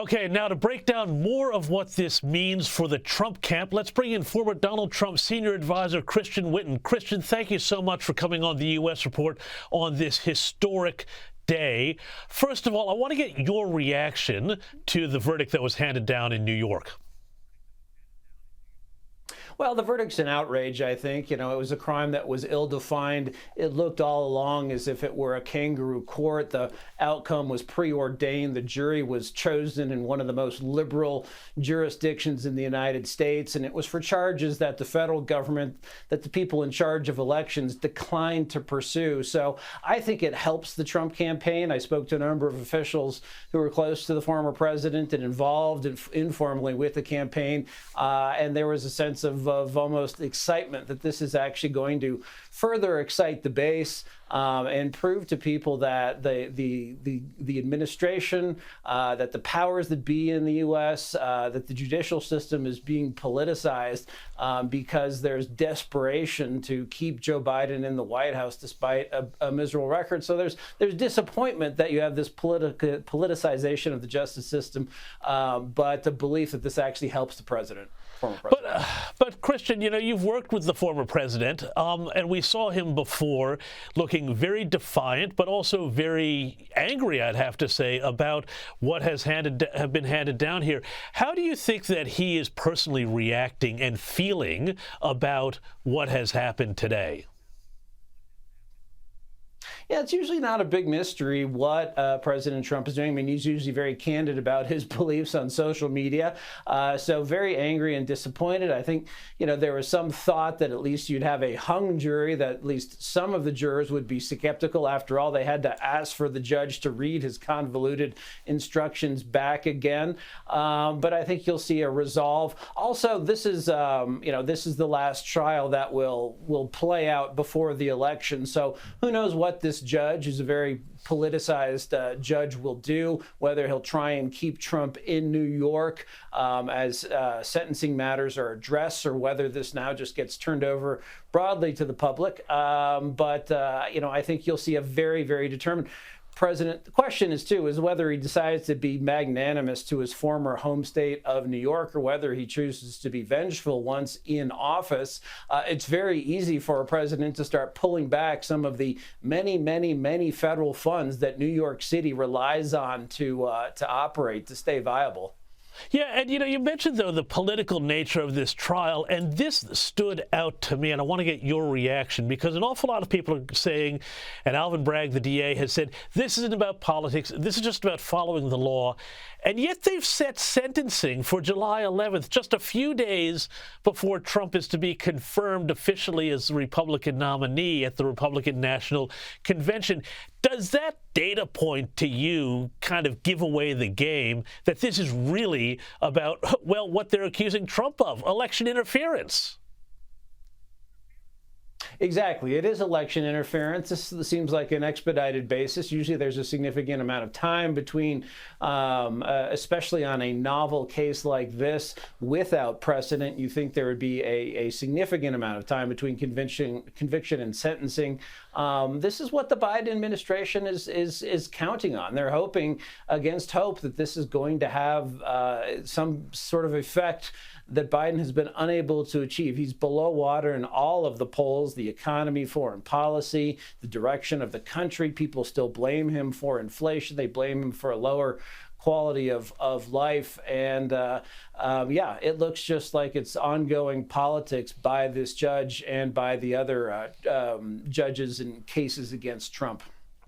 Okay, now to break down more of what this means for the Trump camp, let's bring in former Donald Trump senior advisor Christian Whiton. Christian, thank you so much for coming on the U.S. Report on this historic day. First of all, I want to get your reaction to the verdict that was handed down in New York. Well, the verdict's an outrage, I think. It was a crime that was ill-defined. It looked all along as if it were a kangaroo court. The outcome was preordained. The jury was chosen in one of the most liberal jurisdictions in the United States, and it was for charges that the federal government, that the people in charge of elections declined to pursue. So I think it helps the Trump campaign. I spoke to a number of officials who were close to the former president and involved informally with the campaign, and there was a sense of almost excitement that this is actually going to further excite the base and prove to people that the administration, that the powers that be in the U.S., that the judicial system is being politicized because there's desperation to keep Joe Biden in the White House despite a miserable record. So there's disappointment that you have this politicization of the justice system, but the belief that this actually helps the president. But Christian, you've worked with the former president, and we saw him before looking very defiant, but also very angry, I'd have to say, about what have been handed down here. How do you think that he is personally reacting and feeling about what has happened today? Yeah, it's usually not a big mystery what President Trump is doing. I mean, he's usually very candid about his beliefs on social media. So very angry and disappointed. I think, there was some thought that at least you'd have a hung jury, that at least some of the jurors would be skeptical. After all, they had to ask for the judge to read his convoluted instructions back again. But I think you'll see a resolve. Also, this is the last trial that will play out before the election. So who knows what this judge, who's a very politicized judge, will do, whether he'll try and keep Trump in New York as sentencing matters are addressed, or whether this now just gets turned over broadly to the public. I think you'll see a very, very determined president. The question is whether he decides to be magnanimous to his former home state of New York, or whether he chooses to be vengeful once in office. It's very easy for a president to start pulling back some of the many, many, many federal funds that New York City relies on to operate, to stay viable. Yeah, and you mentioned, though, the political nature of this trial, and this stood out to me, and I want to get your reaction, because an awful lot of people are saying, and Alvin Bragg, the DA, has said, this isn't about politics, this is just about following the law, and yet they've set sentencing for July 11th, just a few days before Trump is to be confirmed officially as the Republican nominee at the Republican National Convention. Does that data point to you kind of give away the game that this is really about, well, what they're accusing Trump of, election interference? Exactly. It is election interference. This seems like an expedited basis. Usually there's a significant amount of time between, especially on a novel case like this, without precedent. You think there would be a significant amount of time between conviction and sentencing. This is what the Biden administration is counting on. They're hoping against hope that this is going to have some sort of effect that Biden has been unable to achieve. He's below water in all of the polls, the economy, foreign policy, the direction of the country. People still blame him for inflation. They blame him for a lower quality of life. And it looks just like it's ongoing politics by this judge and by the other judges in cases against Trump.